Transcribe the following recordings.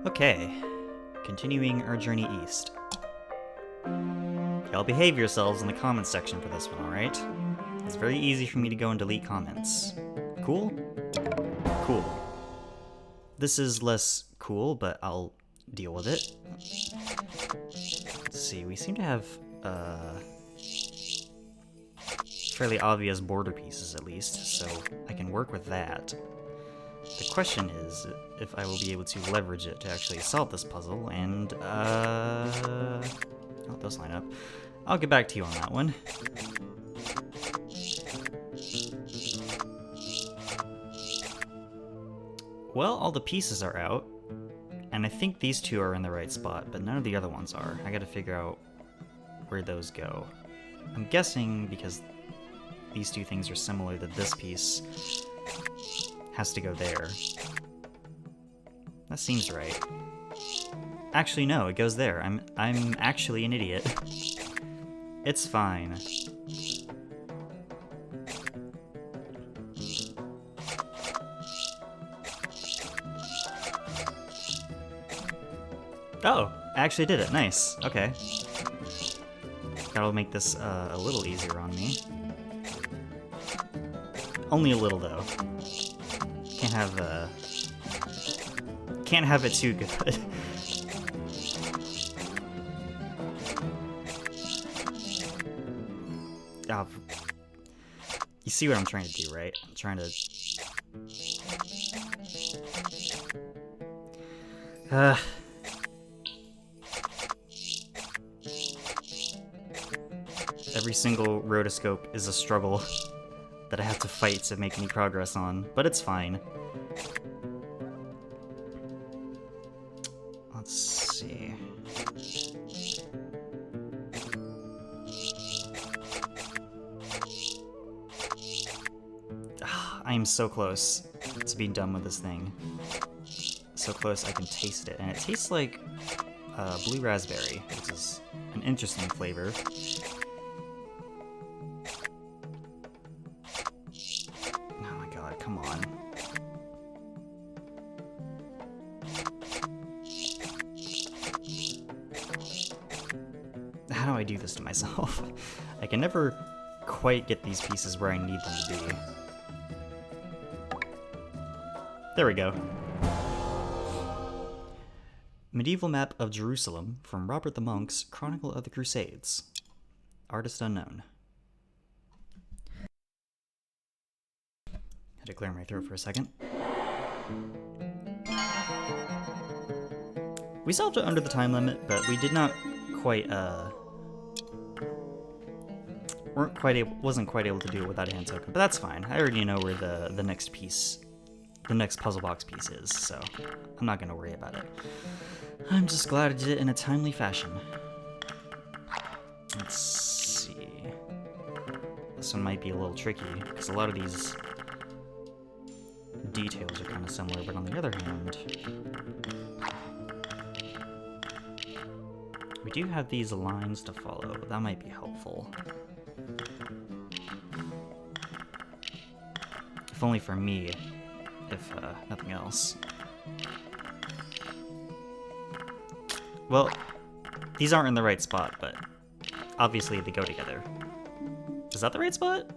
Okay, continuing our journey east. Y'all behave yourselves in the comments section for this one, alright? It's very easy for me to go and delete comments. Cool? Cool. This is less cool, but I'll deal with it. Let's see, we seem to have, fairly obvious border pieces at least, so I can work with that. The question is if I will be able to leverage it to actually solve this puzzle, and, oh, those line up. I'll get back to you on that one. Well, all the pieces are out, and I think these two are in the right spot, but none of the other ones are. I gotta figure out where those go. I'm guessing because these two things are similar that this piece has to go there. That seems right. Actually, no, it goes there. I'm actually an idiot. It's fine. Oh, I actually did it. Nice. Okay. That'll make this a little easier on me. Only a little, though. Can't have it too good. Oh, you see what I'm trying to do, right? I'm trying to... Every single rotoscope is a struggle that I have to fight to make any progress on, but it's fine. Let's see. I am so close to being done with this thing. So close I can taste it, and it tastes like blue raspberry, which is an interesting flavor. Oh my god, come on. How do I do this to myself? I can never quite get these pieces where I need them to be. There we go. Medieval map of Jerusalem from Robert the Monk's Chronicle of the Crusades. Artist unknown. Had to clear my throat for a second. We solved it under the time limit, but we did not quite, wasn't quite able to do it without a hand token, but that's fine. I already know where the next piece, the next puzzle box piece is, so I'm not gonna worry about it. I'm just glad I did it in a timely fashion. Let's see. This one might be a little tricky, because a lot of these details are kind of similar, but on the other hand, we do have these lines to follow. That might be helpful. If only for me, if nothing else. Well, these aren't in the right spot, but obviously they go together. Is that the right spot?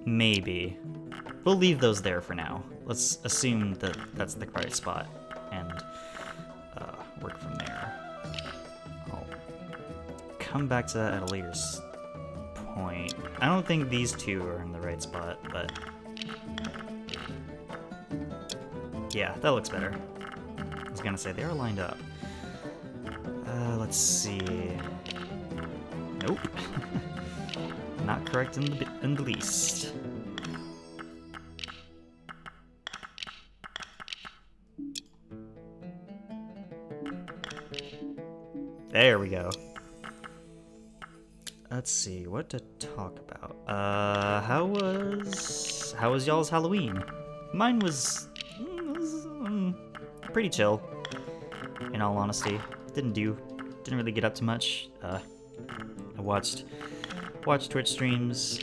Maybe. We'll leave those there for now. Let's assume that that's the right spot and work from there. I'll come back to that at a later point. I don't think these two are in the right spot, but yeah, that looks better. I was gonna say, they are lined up. Let's see. Nope. Not correct in the least. There we go. Let's see, what to talk about. How was y'all's Halloween? Mine was pretty chill, in all honesty. Didn't really get up to much. I watched Twitch streams,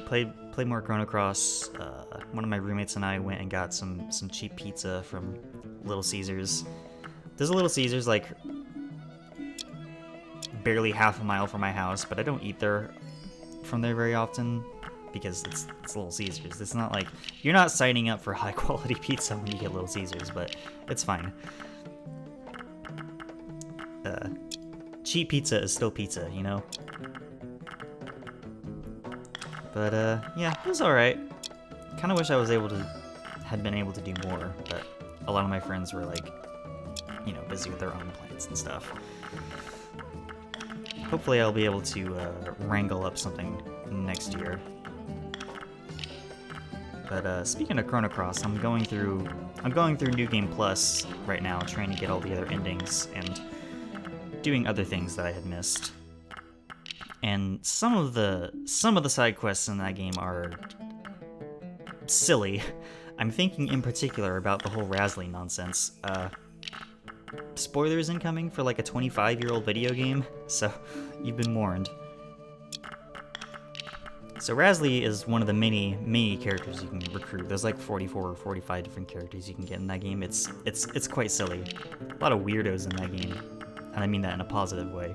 played Played more Chrono Cross. One of my roommates and I went and got some cheap pizza from Little Caesars. There's a Little Caesars like barely half a mile from my house, but I don't eat from there very often because it's Little Caesars. It's not like you're not signing up for high quality pizza when you get Little Caesars, but it's fine. Cheap pizza is still pizza, you know? But, yeah, it was alright. Kinda wish I had been able to do more, but a lot of my friends were, like, you know, busy with their own plans and stuff. Hopefully I'll be able to, wrangle up something next year. But, speaking of Chrono Cross, I'm going through New Game Plus right now, trying to get all the other endings, and doing other things that I had missed. And some of the side quests in that game are silly. I'm thinking in particular about the whole Rasley nonsense. Spoilers incoming for like a 25-year-old video game, so you've been warned. So Rasley is one of the many characters you can recruit. There's like 44 or 45 different characters you can get in that game. It's quite silly. A lot of weirdos in that game. And I mean that in a positive way.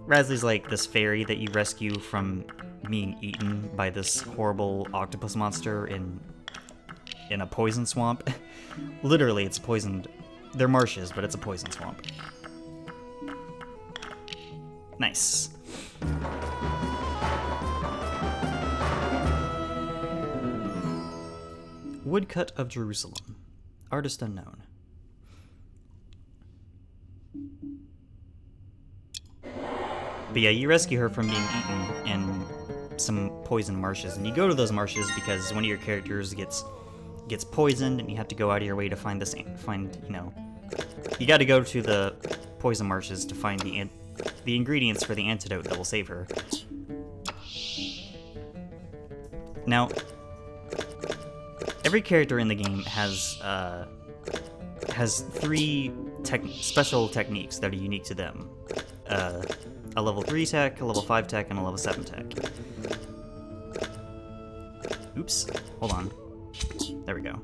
Rasley's like this fairy that you rescue from being eaten by this horrible octopus monster in a poison swamp. Literally, it's poisoned. They're marshes, but it's a poison swamp. Nice. Woodcut of Jerusalem. Artist unknown. But yeah, you rescue her from being eaten in some poison marshes, and you go to those marshes because one of your characters gets poisoned, and you have to go out of your way to find you know, you got to go to the poison marshes to find the ingredients for the antidote that will save her. Now, every character in the game has three special techniques that are unique to them. A level 3 tech, a level 5 tech, and a level 7 tech. Oops, hold on. There we go.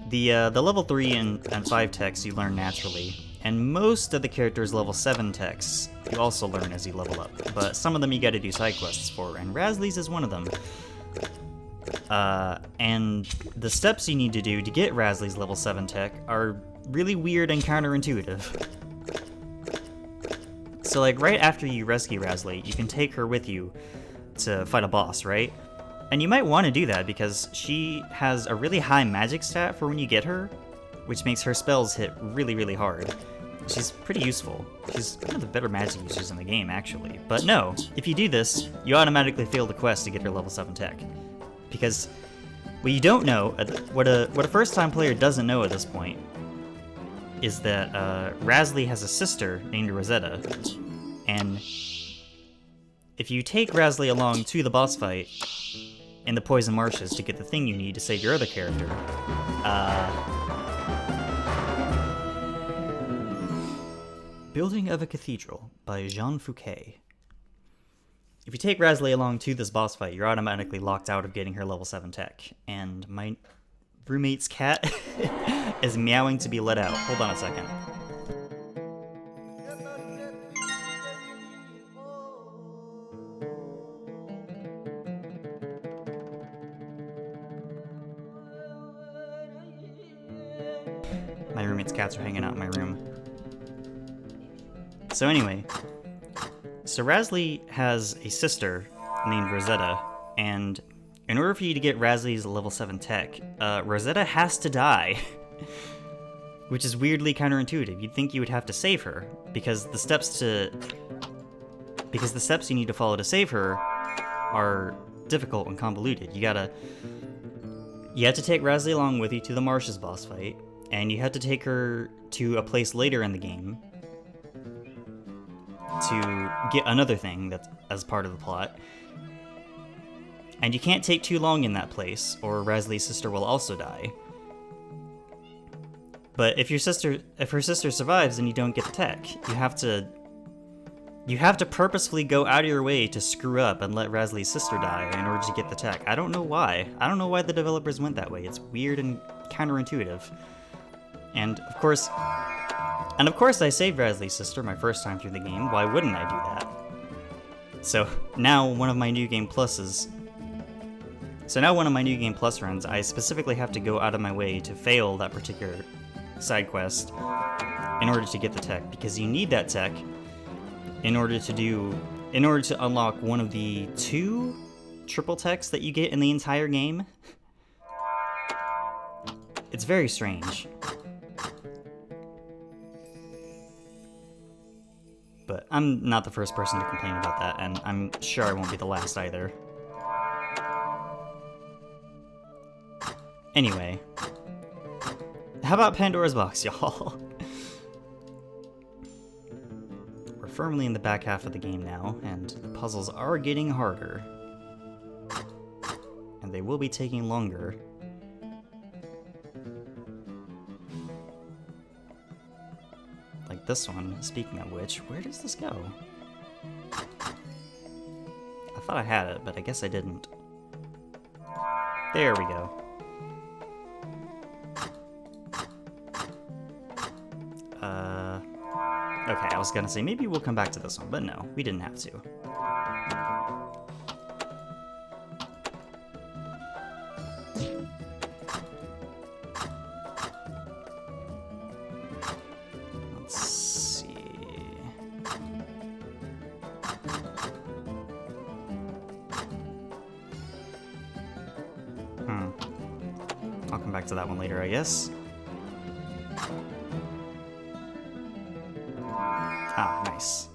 The level 3 and 5 techs you learn naturally, and most of the characters' level 7 techs you also learn as you level up, but some of them you gotta do side quests for, and Rasley's is one of them. And the steps you need to do to get Rasley's level 7 tech are really weird and counterintuitive. So like right after you rescue Rasley, you can take her with you to fight a boss, right? And you might want to do that because she has a really high magic stat for when you get her, which makes her spells hit really, really hard. She's pretty useful. She's one of the better magic users in the game, actually. But no, if you do this, you automatically fail the quest to get her level 7 tech. Because what you don't know, what a first-time player doesn't know at this point, is that Rasley has a sister named Rosetta, and if you take Rasley along to the boss fight in the Poison Marshes to get the thing you need to save your other character, Building of a Cathedral by Jean Fouquet. If you take Rasley along to this boss fight, you're automatically locked out of getting her level 7 tech, and my roommate's cat is meowing to be let out. Hold on a second. My roommate's cats are hanging out in my room. So anyway, so Rasley has a sister named Rosetta, and in order for you to get Rasley's level 7 tech, Rosetta has to die. Which is weirdly counterintuitive. You'd think you would have to save her, because the steps you need to follow to save her are difficult and convoluted. You have to take Rasley along with you to the Marshes boss fight, and you have to take her to a place later in the game to get another thing that's as part of the plot. And you can't take too long in that place, or Rasley's sister will also die. But if her sister survives and you don't get the tech, you have to You have to purposefully go out of your way to screw up and let Rasley's sister die in order to get the tech. I don't know why. I don't know why the developers went that way. It's weird and counterintuitive. And of course I saved Rasley's sister my first time through the game. Why wouldn't I do that? So now one of my New Game Plus runs, I specifically have to go out of my way to fail that particular side quest in order to get the tech, because you need that tech in order to unlock one of the 2 triple techs that you get in the entire game. It's very strange. But I'm not the first person to complain about that, and I'm sure I won't be the last either. Anyway, how about Pandora's box, y'all? We're firmly in the back half of the game now, and the puzzles are getting harder. And they will be taking longer. Like this one, speaking of which, where does this go? I thought I had it, but I guess I didn't. There we go. Okay, I was gonna say maybe we'll come back to this one, but no, we didn't have to. Let's see. I'll come back to that one later, I guess. Ah, nice.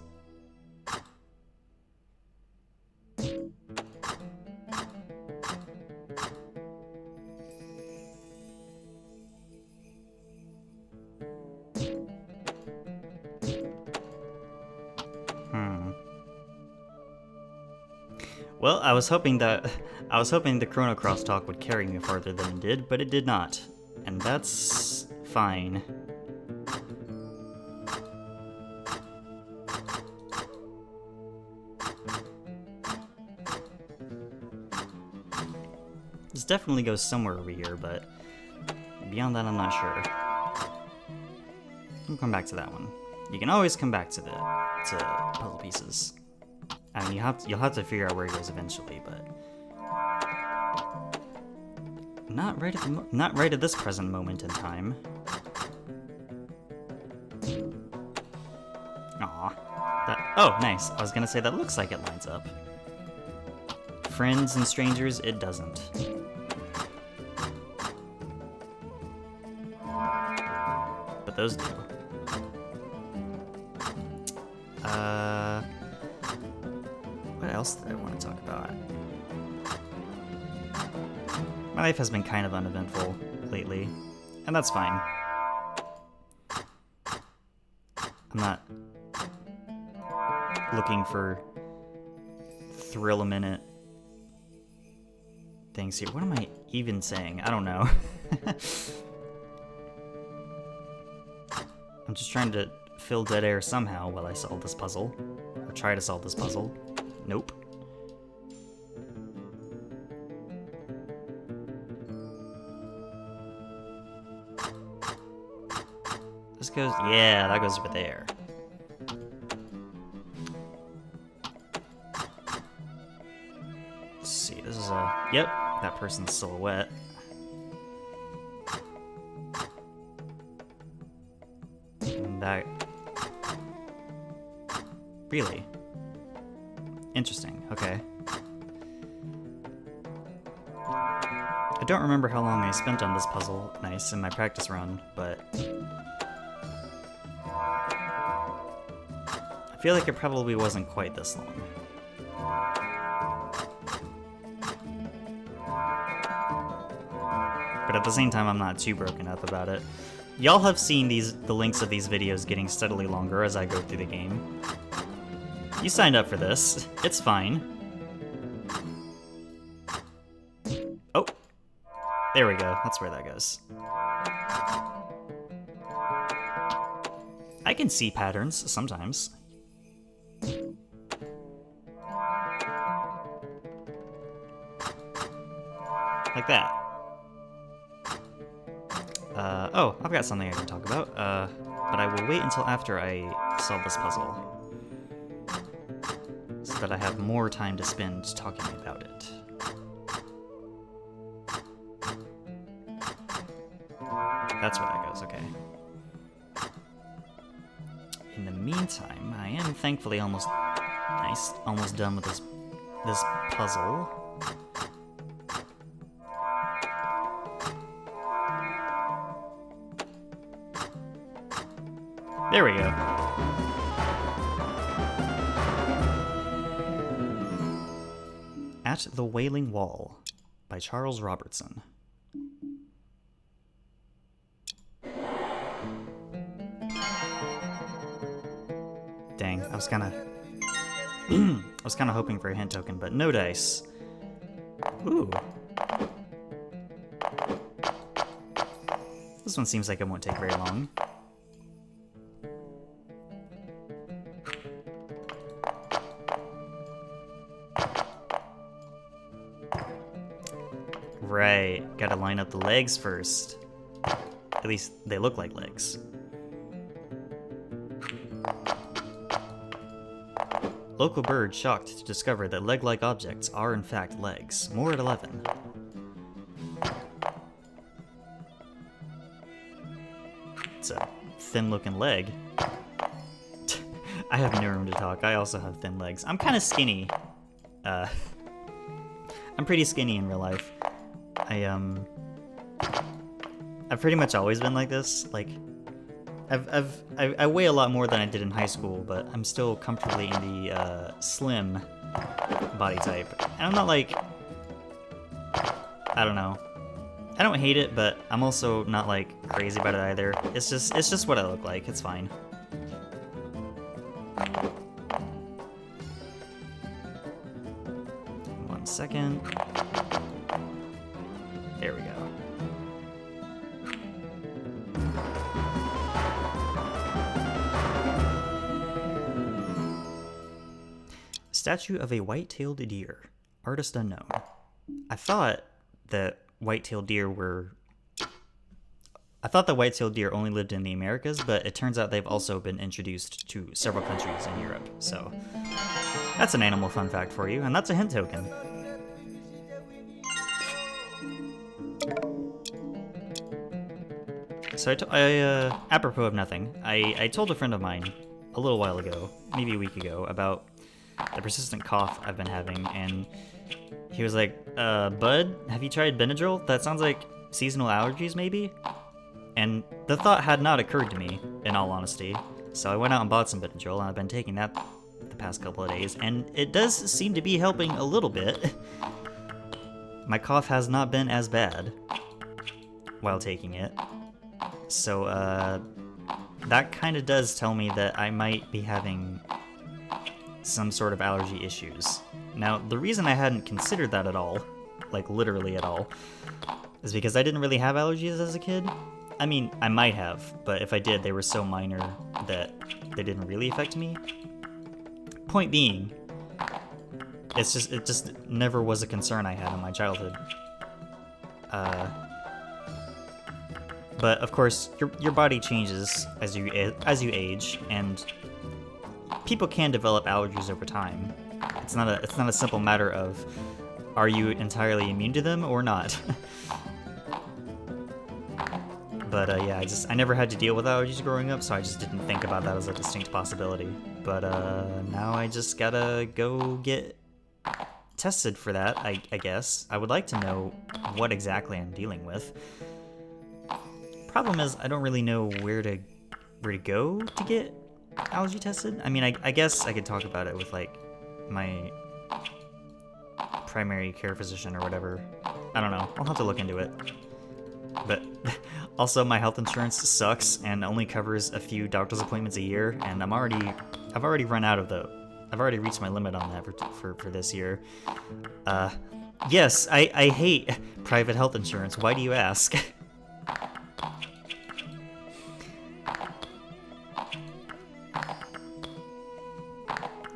Well, I was hoping the Chrono Cross talk would carry me farther than it did, but it did not. And that's fine. This definitely goes somewhere over here, but beyond that I'm not sure. We'll come back to that one. You can always come back to puzzle pieces. I mean, you'll have to figure out where it goes eventually, but not right at this present moment in time. Aw, oh, nice. I was gonna say that looks like it lines up. Friends and strangers, it doesn't. But those do. What else did I want to talk about? My life has been kind of uneventful lately, and that's fine. I'm not looking for thrill-a-minute things here. What am I even saying? I don't know. I'm just trying to fill dead air somehow while I solve this puzzle. Or try to solve this puzzle. Nope. This goes... yeah, that goes over there. Let's see, this is a... yep, that person's silhouette. And that... really? Interesting, okay. I don't remember how long I spent on this puzzle, nice, in my practice run, but... I feel like it probably wasn't quite this long. But at the same time, I'm not too broken up about it. Y'all have seen the links of these videos getting steadily longer as I go through the game. You signed up for this. It's fine. Oh. There we go. That's where that goes. I can see patterns sometimes. But Like that. Oh, I've got something I can talk about, but I will wait until after I solve this puzzle, so that I have more time to spend talking about it. That's where that goes, okay. In the meantime, I am thankfully almost done with this puzzle. There we go. At the Wailing Wall by Charles Robertson. Dang, I was kinda hoping for a hint token, but no dice. Ooh. This one seems like it won't take very long. Right, gotta line up the legs first. At least they look like legs. Local bird shocked to discover that leg-like objects are in fact legs. More at 11. It's a thin-looking leg. I have no room to talk. I also have thin legs. I'm kind of skinny. I'm pretty skinny in real life. I've pretty much always been like this. Like, I weigh a lot more than I did in high school, but I'm still comfortably in the slim body type. And I'm not like, I don't know. I don't hate it, but I'm also not like crazy about it either. It's just what I look like. It's fine. One second. There we go. Statue of a white-tailed deer. Artist unknown. I thought that white-tailed deer only lived in the Americas, but it turns out they've also been introduced to several countries in Europe. So that's an animal fun fact for you, and that's a hint token. So apropos of nothing, I told a friend of mine a little while ago, maybe a week ago, about the persistent cough I've been having, and he was like, Bud, have you tried Benadryl? That sounds like seasonal allergies, maybe? And the thought had not occurred to me, in all honesty. So I went out and bought some Benadryl, and I've been taking that the past couple of days, and it does seem to be helping a little bit. My cough has not been as bad while taking it. So, that kind of does tell me that I might be having some sort of allergy issues. Now, the reason I hadn't considered that at all, like literally at all, is because I didn't really have allergies as a kid. I mean, I might have, but if I did, they were so minor that they didn't really affect me. Point being, it just never was a concern I had in my childhood. But of course, your body changes as you age, and people can develop allergies over time. It's not a simple matter of, are you entirely immune to them or not? But yeah, I never had to deal with allergies growing up, so I just didn't think about that as a distinct possibility. But now I just gotta go get tested for that, I guess. I would like to know what exactly I'm dealing with. Problem is, I don't really know where to go to get allergy tested. I mean, I guess I could talk about it with like my primary care physician or whatever. I don't know. I'll have to look into it. But also, my health insurance sucks and only covers a few doctor's appointments a year, and I've already run out of I've already reached my limit on that for this year. Yes, I hate private health insurance. Why do you ask?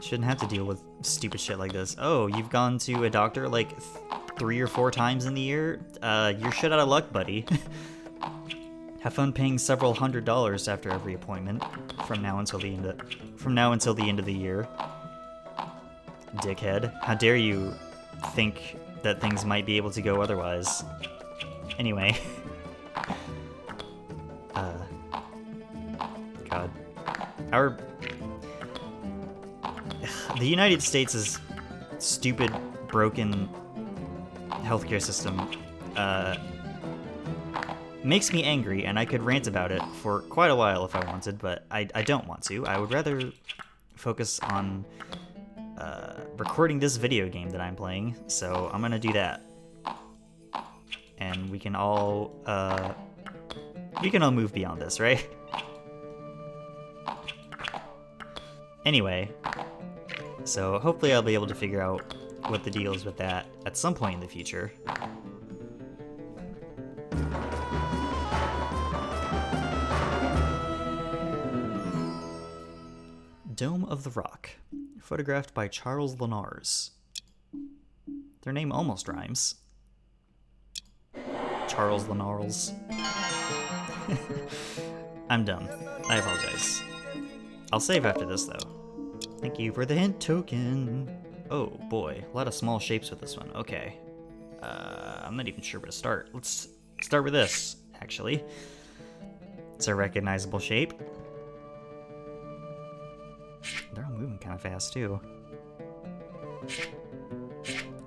Shouldn't have to deal with stupid shit like this. Oh, you've gone to a doctor like 3 or 4 times in the year, you're shit out of luck, buddy. Have fun paying several $100s after every appointment from now until the end of the year. Dickhead. How dare you think that things might be able to go otherwise. Anyway. God. The United States' stupid, broken healthcare system, makes me angry, and I could rant about it for quite a while if I wanted, but I don't want to. I would rather focus on recording this video game that I'm playing, so I'm gonna do that. And we can all move beyond this, right? Anyway, so hopefully I'll be able to figure out what the deal is with that at some point in the future. Dome of the Rock, photographed by Charles Lenars. Their name almost rhymes. Charles Lenars. I'm dumb. I apologize. I'll save after this, though. Thank you for the hint token. Oh boy, a lot of small shapes with this one. Okay. I'm not even sure where to start. Let's start with this, actually. It's a recognizable shape. They're all moving kind of fast, too.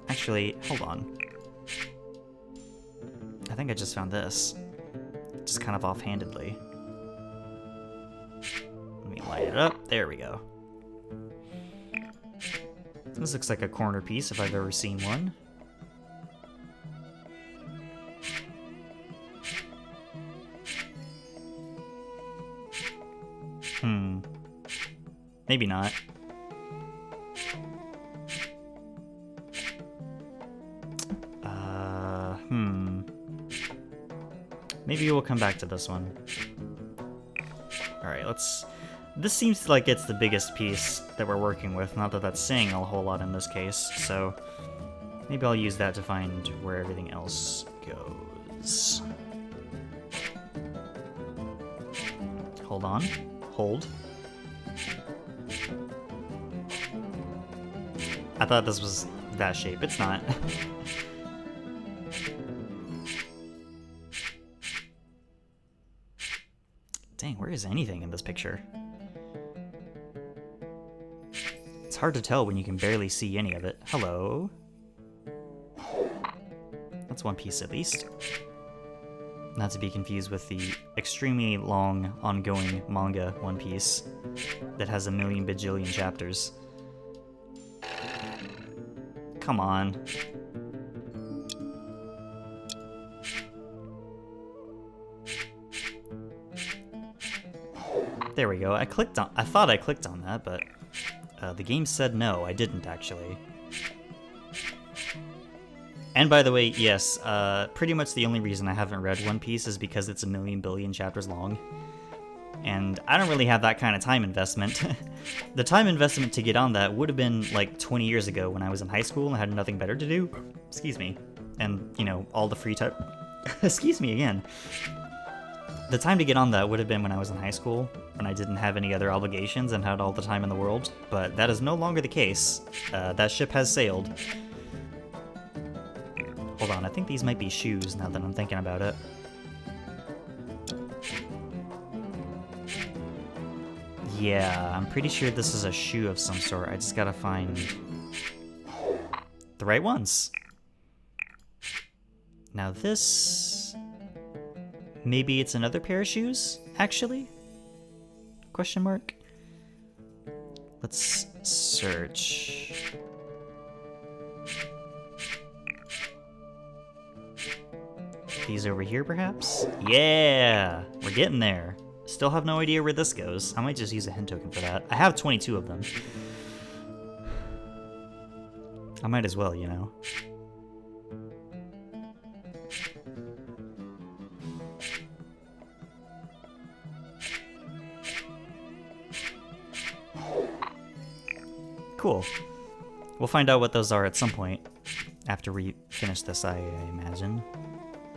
Actually, hold on. I think I just found this. Just kind of offhandedly. Let me light it up. There we go. This looks like a corner piece if I've ever seen one. Maybe not. Maybe we'll come back to this one. Alright, this seems like it's the biggest piece that we're working with, not that that's saying a whole lot in this case, so maybe I'll use that to find where everything else goes. Hold on. Hold. I thought this was that shape. It's not. Dang, where is anything in this picture? It's hard to tell when you can barely see any of it. Hello? That's one piece at least. Not to be confused with the extremely long, ongoing manga One Piece that has a million bajillion chapters. Come on. There we go. I thought I clicked on that, but the game said no. I didn't actually. And by the way, yes, pretty much the only reason I haven't read One Piece is because it's a million billion chapters long. And I don't really have that kind of time investment. The time investment to get on that would have been like 20 years ago when I was in high school and had nothing better to do. Excuse me. And, you know, all the free time... Excuse me again. The time to get on that would have been when I was in high school, when I didn't have any other obligations and had all the time in the world. But that is no longer the case. That ship has sailed. Hold on, I think these might be shoes now that I'm thinking about it. Yeah, I'm pretty sure this is a shoe of some sort. I just gotta find the right ones. Now this... Maybe it's another pair of shoes, actually? Question mark? Let's search. These over here, perhaps? Yeah! We're getting there. Still have no idea where this goes. I might just use a hint token for that. I have 22 of them. I might as well, you know. Cool. We'll find out what those are at some point. after we finish this, I imagine.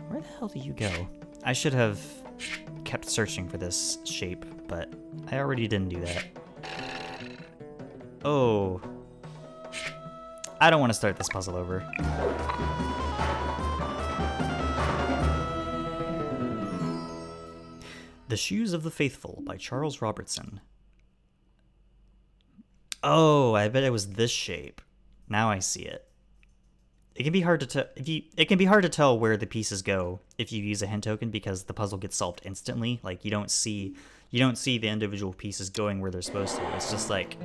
Where the hell do you go? I should have kept searching for this shape, but I already didn't do that. Oh. I don't want to start this puzzle over. The Shoes of the Faithful by Charles Robertson. Oh, I bet it was this shape. Now I see it. It can be hard to tell it can be hard to tell where the pieces go if you use a hint token because the puzzle gets solved instantly. Like you don't see the individual pieces going where they're supposed to. It's just like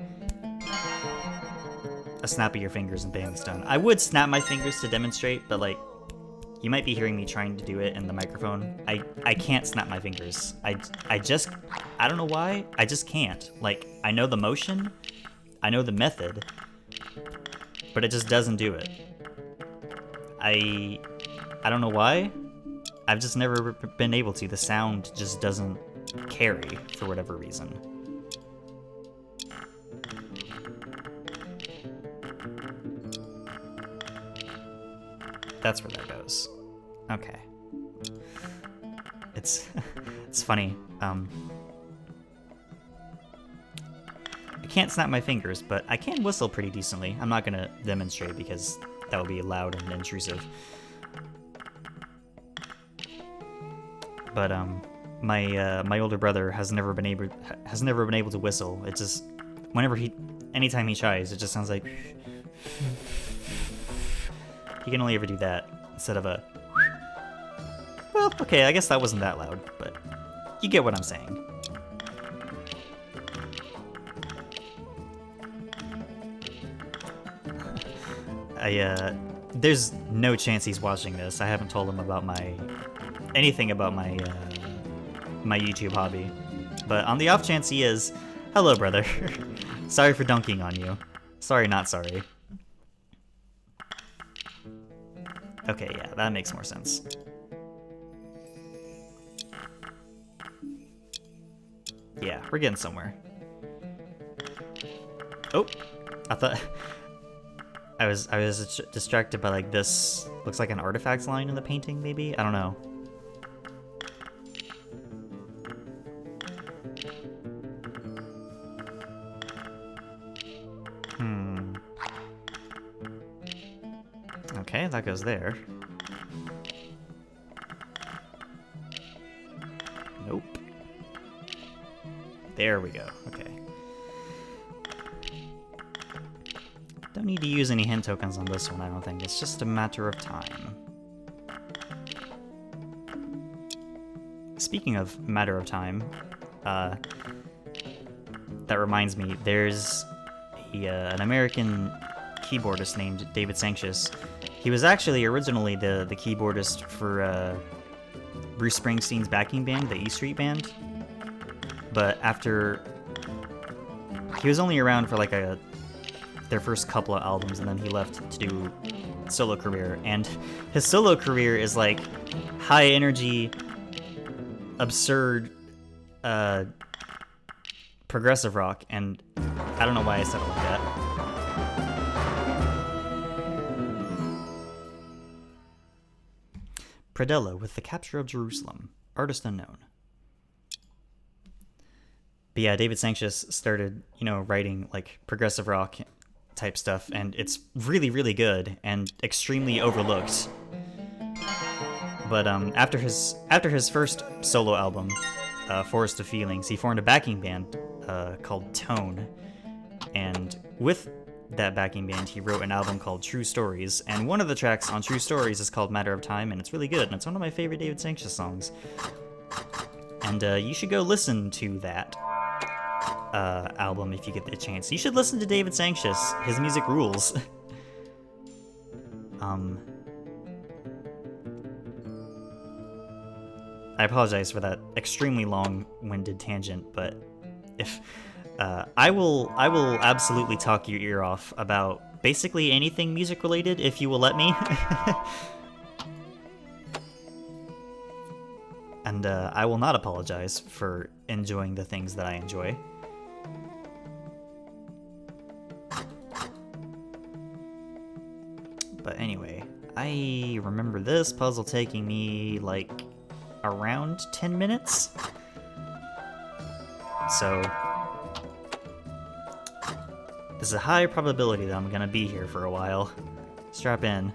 a snap of your fingers and bam, it's done. I would snap my fingers to demonstrate, but like you might be hearing me trying to do it in the microphone. I can't snap my fingers. I don't know why. I just can't. Like I know the motion, I know the method, but it just doesn't do it. I don't know why. I've just never been able to. The sound just doesn't carry for whatever reason. That's where that goes. Okay. It's funny. I can't snap my fingers, but I can whistle pretty decently. I'm not gonna demonstrate because that would be loud and intrusive. But my older brother has never been able to whistle. It just anytime he tries, it just sounds like he can only ever do that instead of a. Well, okay, I guess that wasn't that loud, but you get what I'm saying. There's no chance he's watching this. I haven't told him about anything about my YouTube hobby. But on the off chance he is, hello brother. Sorry for dunking on you. Sorry, not sorry. Okay, yeah, that makes more sense. Yeah, we're getting somewhere. Oh, I thought I was distracted by like this. Looks like an artifacts line in the painting, maybe? I don't know. Okay, that goes there. Nope. There we go. Okay. Don't need to use any hint tokens on this one, I don't think. It's just a matter of time. Speaking of matter of time, that reminds me, there's an American keyboardist named David Sancious. He was actually originally the keyboardist for Bruce Springsteen's backing band, the E Street Band. But after... He was only around for like their first couple of albums, and then he left to do solo career. And his solo career is like high energy, absurd, progressive rock, and I don't know why I said it like that. Predella with The Capture of Jerusalem, artist unknown. But yeah, David Sancious started, writing like progressive rock type stuff, and it's really, really good and extremely overlooked. But after his first solo album, Forest of Feelings, he formed a backing band called Tone, and with that backing band, he wrote an album called True Stories, and one of the tracks on True Stories is called Matter of Time, and it's really good, and it's one of my favorite David Sancious songs. And you should go listen to that album if you get the chance. You should listen to David Sancious. His music rules. I apologize for that extremely long-winded tangent, but if I will absolutely talk your ear off about basically anything music related if you will let me. And I will not apologize for enjoying the things that I enjoy. But anyway, I remember this puzzle taking me, like, around 10 minutes? So, there's a high probability that I'm gonna be here for a while. Strap in.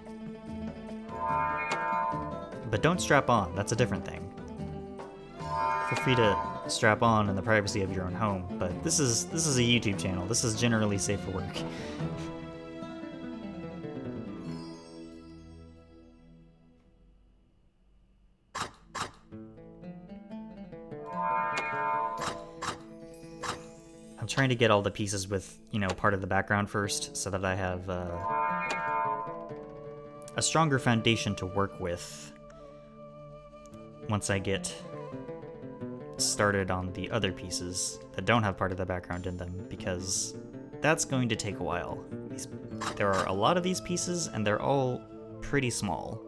But don't strap on, that's a different thing. Feel free to strap on in the privacy of your own home, but this is a YouTube channel. This is generally safe for work. I'm trying to get all the pieces with, you know, part of the background first, so that I have a stronger foundation to work with once I get started on the other pieces that don't have part of the background in them, because that's going to take a while. There are a lot of these pieces, and they're all pretty small.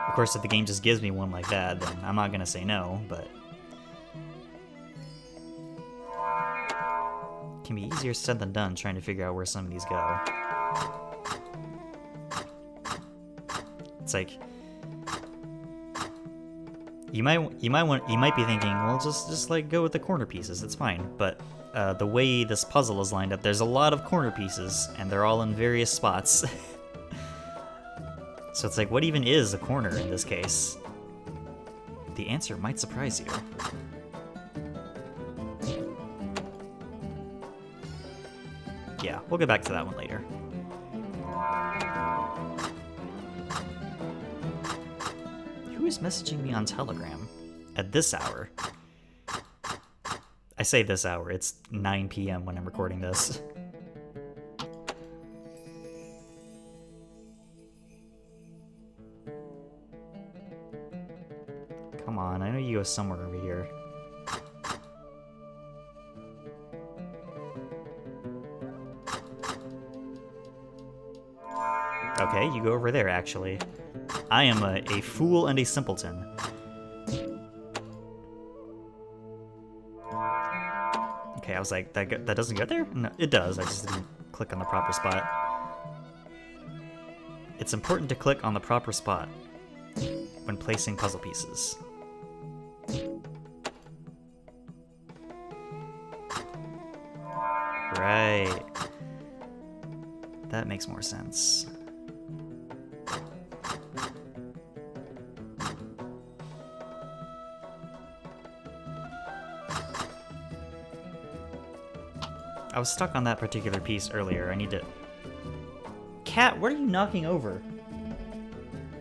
Of course, if the game just gives me one like that, then I'm not gonna say no, but it can be easier said than done trying to figure out where some of these go. It's like, you might be thinking, well, just like go with the corner pieces, it's fine. But the way this puzzle is lined up, there's a lot of corner pieces, and they're all in various spots. So it's like, what even is a corner in this case? The answer might surprise you. Yeah, we'll get back to that one later. Who is messaging me on Telegram at this hour? I say this hour, it's 9 p.m. when I'm recording this. Come on, I know you go somewhere over here. Okay, you go over there, actually. I am a fool and a simpleton. Okay, I was like, that doesn't go there? No, it does, I just didn't click on the proper spot. It's important to click on the proper spot when placing puzzle pieces. Right. That makes more sense. I was stuck on that particular piece earlier. I need to... Cat, what are you knocking over?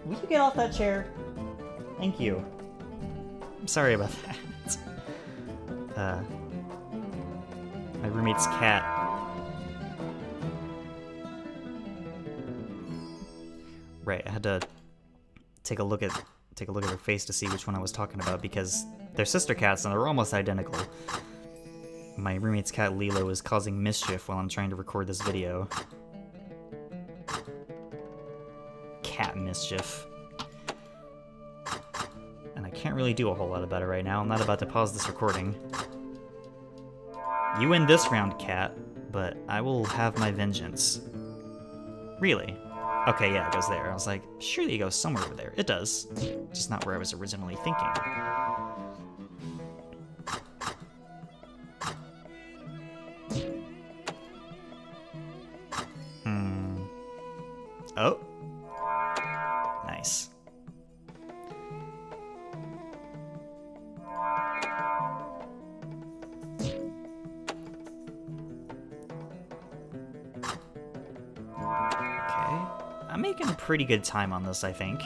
Will you get off that chair? Thank you. I'm sorry about that. My roommate's cat. Right, I had to take a look at her face to see which one I was talking about, because they're sister cats and they're almost identical. My roommate's cat Lilo is causing mischief while I'm trying to record this video. Cat mischief. And I can't really do a whole lot about it right now. I'm not about to pause this recording. You win this round, cat, but I will have my vengeance. Really? Okay, yeah, it goes there. I was like, surely it goes somewhere over there. It does. Just not where I was originally thinking. Oh. Nice. Okay. I'm making pretty good time on this, I think.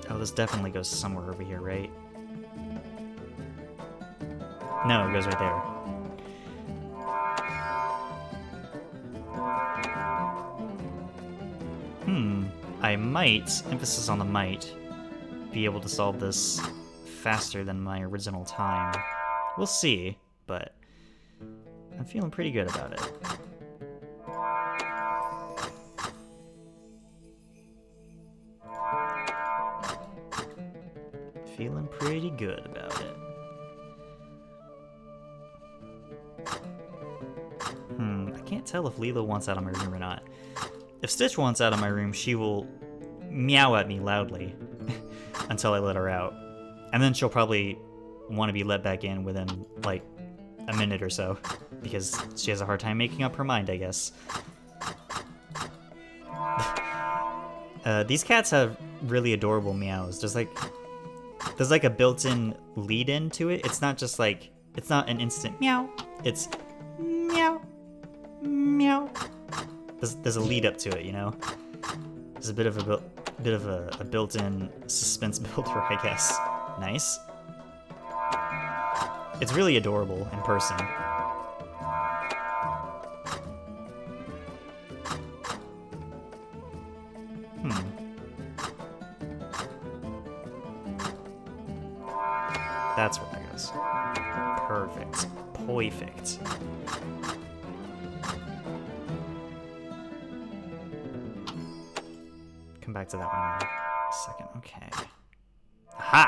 Oh, this definitely goes somewhere over here, right? No, it goes right there. I might, emphasis on the might, be able to solve this faster than my original time. We'll see, but I'm feeling pretty good about it. Feeling pretty good about it. I can't tell if Lila wants out of my room or not. If Stitch wants out of my room, she will meow at me loudly until I let her out. And then she'll probably want to be let back in within, like, a minute or so, because she has a hard time making up her mind, I guess. These cats have really adorable meows. There's like a built-in lead-in to it. It's not just like, it's not an instant meow. It's meow, meow. There's a lead up to it, you know. There's a bit of a built-in suspense builder, I guess. Nice. It's really adorable in person. That's where that goes. Perfect. Perfect. Come back to that one in a second. Okay. Ha!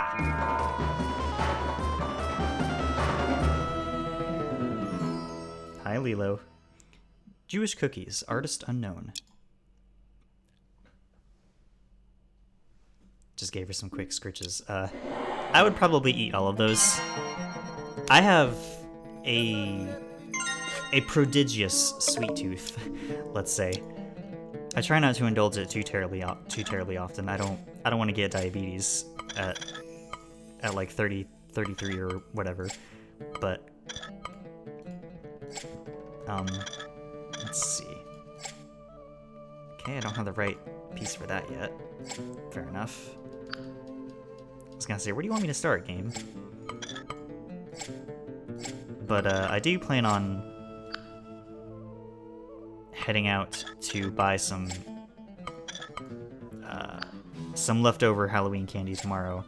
Hi, Lilo. Jewish cookies. Artist unknown. Just gave her some quick scritches. I would probably eat all of those. I have a prodigious sweet tooth, let's say. I try not to indulge it too terribly often. I don't want to get diabetes at like 30, 33 or whatever. But let's see. Okay, I don't have the right piece for that yet. Fair enough. I was gonna say, where do you want me to start, game? But I do plan on heading out to buy some leftover Halloween candy tomorrow,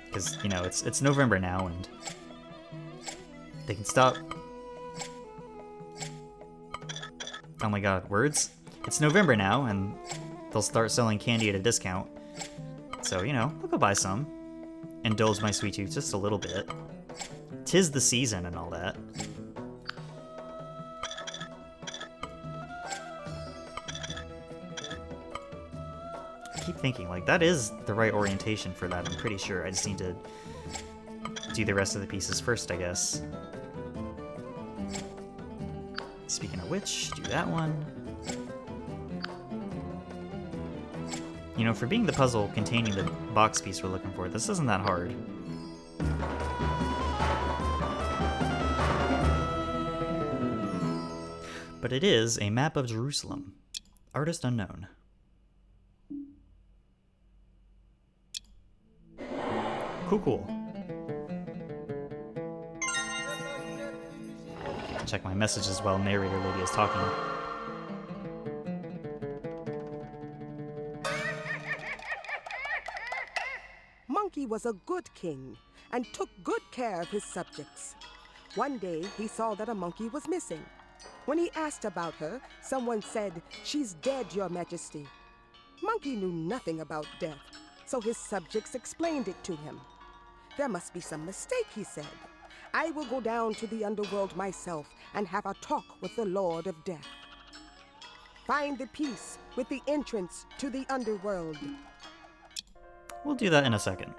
because you know it's November now and they can stop. Oh my God, words! It's November now and they'll start selling candy at a discount. So, you know, I'll go buy some. Indulge my sweet tooth just a little bit. 'Tis the season and all that. I keep thinking, like, that is the right orientation for that, I'm pretty sure. I just need to do the rest of the pieces first, I guess. Speaking of which, do that one. You know, for being the puzzle containing the box piece we're looking for, this isn't that hard. But it is a map of Jerusalem. Artist unknown. Cool. Check my messages while narrator lady is talking. Monkey was a good king and took good care of his subjects. One day, he saw that a monkey was missing. When he asked about her, someone said, "She's dead, Your Majesty." Monkey knew nothing about death, so his subjects explained it to him. "There must be some mistake," he said. "I will go down to the underworld myself and have a talk with the Lord of Death. Find the piece with the entrance to the underworld." We'll do that in a second.